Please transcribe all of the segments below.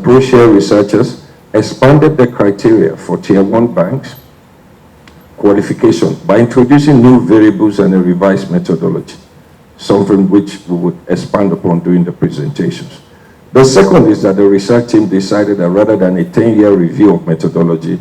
Proshare researchers expanded the criteria for Tier-1 banks qualification by introducing new variables and a revised methodology, something which we would expand upon during the presentations. The second is that the research team decided that rather than a 10-year review of methodology,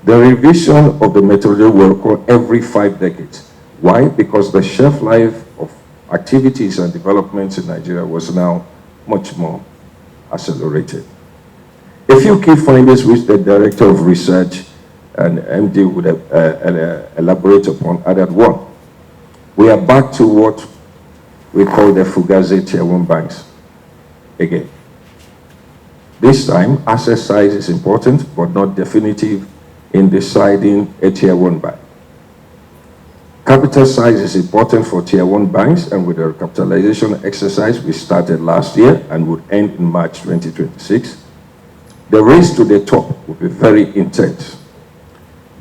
the revision of the methodology will occur every 5 decades. Why? Because the shelf life of activities and developments in Nigeria was now much more accelerated. A few key findings which the Director of Research and MD would elaborate upon are that: one, we are back to what we call the Fugazi Tier-1 banks again. This time, asset size is important, but not definitive in deciding a Tier-1 bank. Capital size is important for Tier-1 banks, and with the recapitalization exercise we started last year and would end in March 2026, the race to the top will be very intense.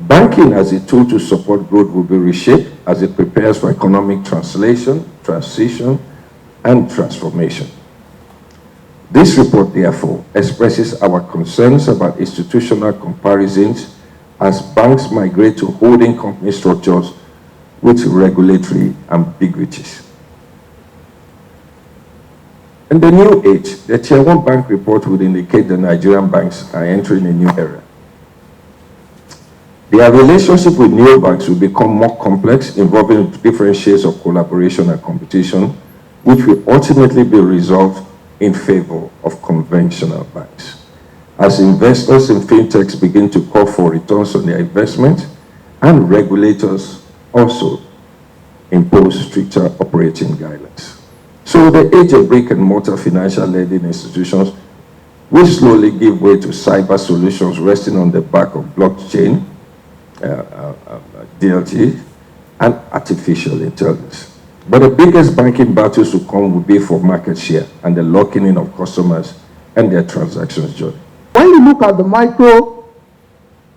Banking as a tool to support growth will be reshaped as it prepares for economic transition, and transformation. This report, therefore, expresses our concerns about institutional comparisons as banks migrate to holding company structures with regulatory ambiguities. In the new age, the Tier-1 bank report would indicate the Nigerian banks are entering a new era. Their relationship with neobanks will become more complex, involving different shades of collaboration and competition, which will ultimately be resolved in favor of conventional banks. As investors in fintechs begin to call for returns on their investment, and regulators also impose stricter operating guidelines. So the age of brick-and-mortar financial lending institutions will slowly give way to cyber solutions resting on the back of blockchain, DLT, and artificial intelligence. But the biggest banking battles to come will be for market share and the locking in of customers and their transactions journey. When you look at the micro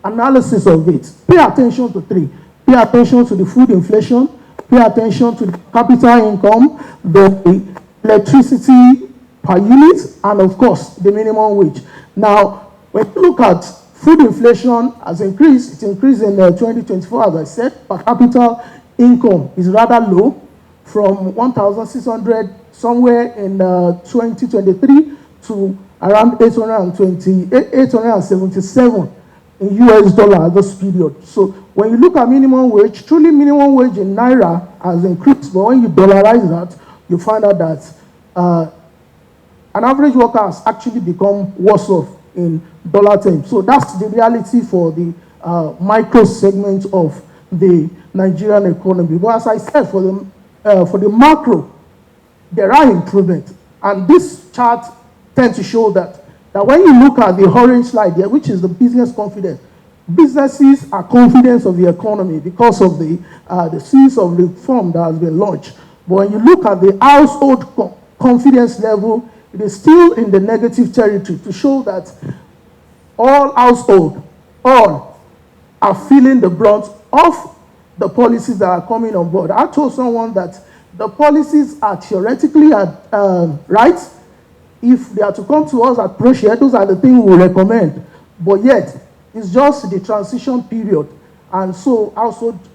analysis of it, pay attention to 3. Pay attention to the food inflation, pay attention to the capital income, the electricity per unit, and of course, the minimum wage. Now, when you look at food inflation has increased, it increased in 2024, as I said. Per capita income is rather low, from 1,600 somewhere in 2023 to around 877 in US dollar at this period. So when you look at minimum wage, truly minimum wage in Naira has increased, but when you dollarize that, you find out that an average worker has actually become worse off in dollar terms. So that's the reality for the micro segment of the Nigerian economy. But as I said, for the macro, there are improvements. And this chart tends to show that when you look at the orange slide here, which is the business confidence, businesses are confident of the economy because of the series of reform that has been launched. But when you look at the household confidence level, it is still in the negative territory, to show that all households, all are feeling the brunt of the policies that are coming on board. I told someone that the policies are theoretically right. If they are to come to us at Proshare, those are the things we will recommend. But yet, it's just the transition period. And so households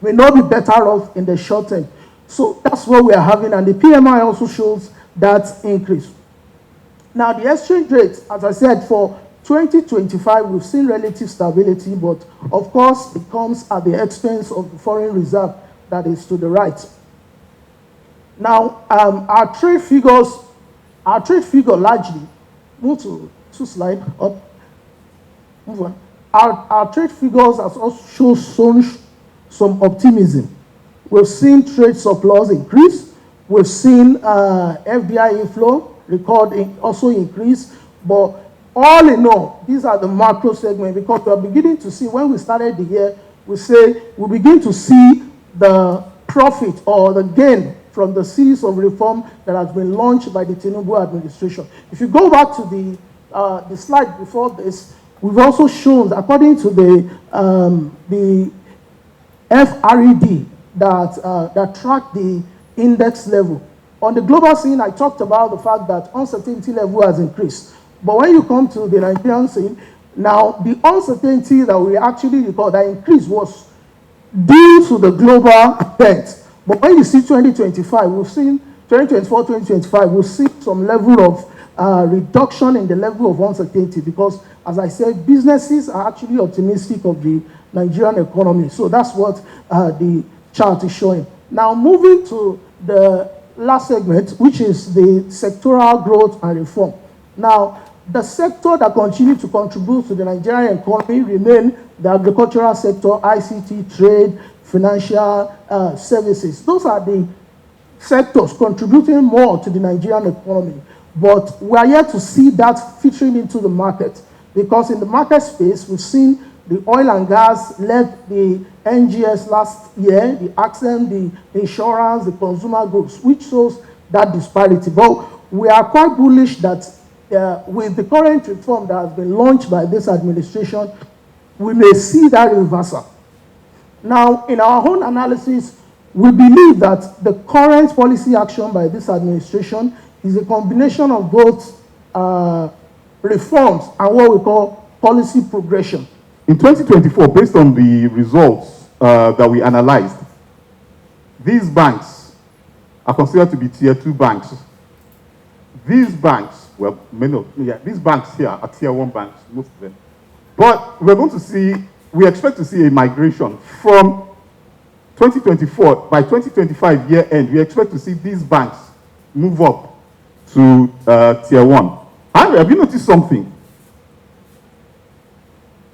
may not be better off in the short term. So that's what we are having. And the PMI also shows that increase. Now, the exchange rate, as I said, for 2025, we've seen relative stability, but of course, it comes at the expense of the foreign reserve that is to the right. Now, our trade figure largely, move to slide up, move on. Our trade figures have also shown some optimism. We've seen trade surplus increase. We've seen FDI inflow also increase. But all in all, these are the macro segment, because we are beginning to see, when we started the year, we begin to see the profit or the gain from the series of reform that has been launched by the Tinubu administration. If you go back to the slide before this, we've also shown, according to the FRED that track the index level. On the global scene, I talked about the fact that uncertainty level has increased. But when you come to the Nigerian scene, now the uncertainty that we actually record that increase was due to the global event. But when you see 2025, we've seen 2024, 2025, we've seen some level of reduction in the level of uncertainty because, as I said, businesses are actually optimistic of the Nigerian economy. So that's what the chart is showing. Now, moving to the last segment, which is the sectoral growth and reform. Now, the sector that continue to contribute to the Nigerian economy remain the agricultural sector, ICT, trade, financial services. Those are the sectors contributing more to the Nigerian economy. But we are yet to see that filtering into the market because in the market space, we've seen the oil and gas led the NGS last year, the accent, the insurance, the consumer goods, which shows that disparity. But we are quite bullish that with the current reform that has been launched by this administration, we may see that reversal. Now, in our own analysis, we believe that the current policy action by this administration is a combination of both reforms and what we call policy progression. In 2024, based on the results that we analyzed, these banks are considered to be Tier 2 banks. These banks, well, these banks here are Tier 1 banks, most of them. But we expect to see a migration from 2024, by 2025 year end, we expect to see these banks move up to Tier 1. Have you noticed something?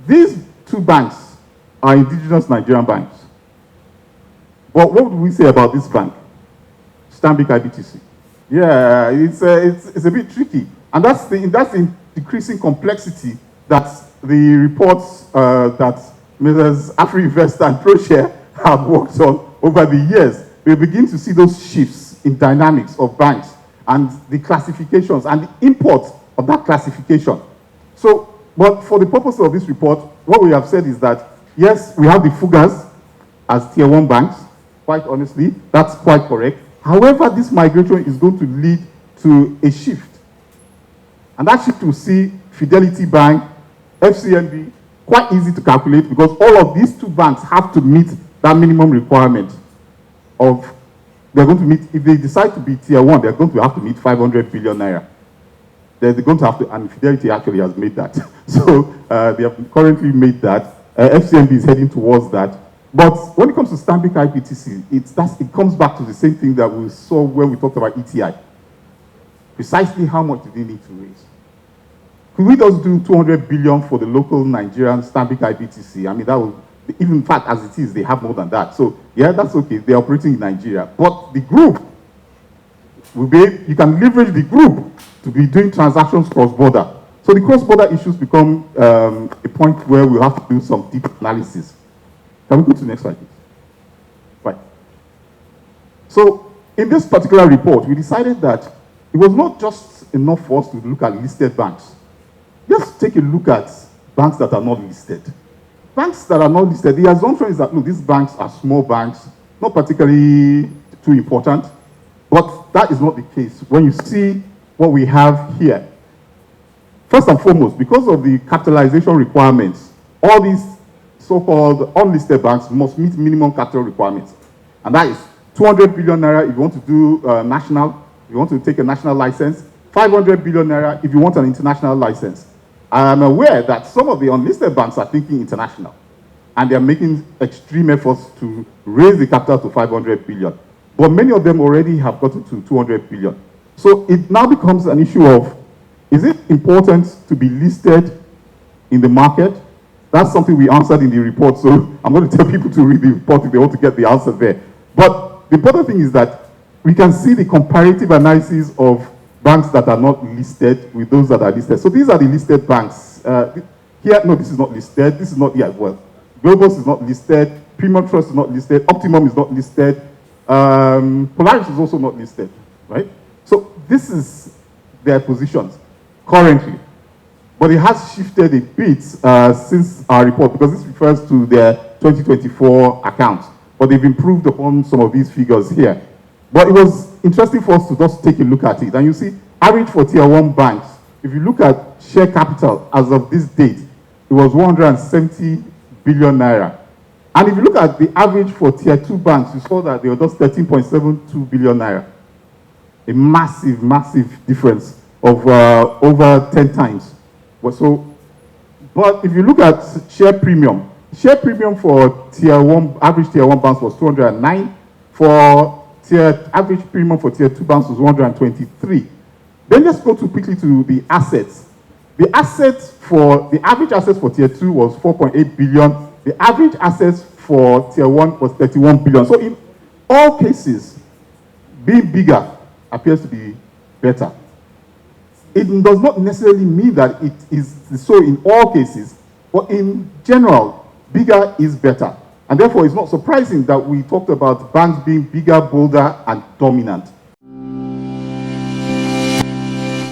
These two banks are indigenous Nigerian banks. But what would we say about this bank? Stanbic IBTC. Yeah, it's a bit tricky. And that's the decreasing complexity that the reports that Messrs. AfriInvest and Proshare have worked on over the years. We begin to see those shifts in dynamics of banks and the classifications and the import of that classification. So, but for the purpose of this report, what we have said is that, yes, we have the Fugas as Tier 1 banks, quite honestly, that's quite correct. However, this migration is going to lead to a shift. And that shift will see Fidelity Bank, FCMB, quite easy to calculate because all of these two banks have to meet that minimum requirement of, they're going to meet, if they decide to be Tier 1, they're going to have to meet 500 billion naira. They're going to have to, and Fidelity actually has made that. So they have currently made that. FCMB is heading towards that. But when it comes to Stanbic IBTC, it comes back to the same thing that we saw when we talked about ETI. Precisely how much do they need to raise? Could we just do 200 billion for the local Nigerian Stanbic IBTC? I mean, that would, even in fact, as it is, they have more than that. So, yeah, that's okay. They're operating in Nigeria. But the group, you can leverage the group to be doing transactions cross-border. So the cross-border issues become a point where we'll have to do some deep analysis. Can we go to the next slide, please? Right. So in this particular report, we decided that it was not just enough for us to look at listed banks. Just take a look at banks that are not listed. Banks that are not listed, the assumption is that, look, these banks are small banks, not particularly too important, but that is not the case when you see what we have here. First and foremost, because of the capitalization requirements, all these so-called unlisted banks must meet minimum capital requirements. And that is 200 billion naira if you want to do national, if you want to take a national license, 500 billion naira if you want an international license. I'm aware that some of the unlisted banks are thinking international, and they're making extreme efforts to raise the capital to 500 billion. But many of them already have gotten to 200 billion. So it now becomes an issue of, is it important to be listed in the market? That's something we answered in the report, so I'm going to tell people to read the report if they want to get the answer there. But the important thing is that we can see the comparative analysis of banks that are not listed with those that are listed. So these are the listed banks. Here, no, this is not listed. This is not, yeah, well, Globus is not listed. Premium Trust is not listed. Optimum is not listed. Polaris is also not listed, right? So this is their positions currently. But it has shifted a bit since our report because this refers to their 2024 accounts. But they've improved upon some of these figures here. But it was interesting for us to just take a look at it. And you see, average for Tier 1 banks if you look at share capital as of this date, it was 170 billion naira. And if you look at the average for tier 2 banks, you saw that they were just 13.72 billion naira. A massive, massive difference of over 10 times. But if you look at share premium for average tier 1 banks was 209. For average premium for tier 2 banks was 123. Then let's go quickly to the assets. The average assets for tier 2 was 4.8 billion. The average assets for tier 1 was 31 billion. So in all cases, being bigger appears to be better. It does not necessarily mean that it is so in all cases, but in general, bigger is better. And therefore, it's not surprising that we talked about banks being bigger, bolder, and dominant.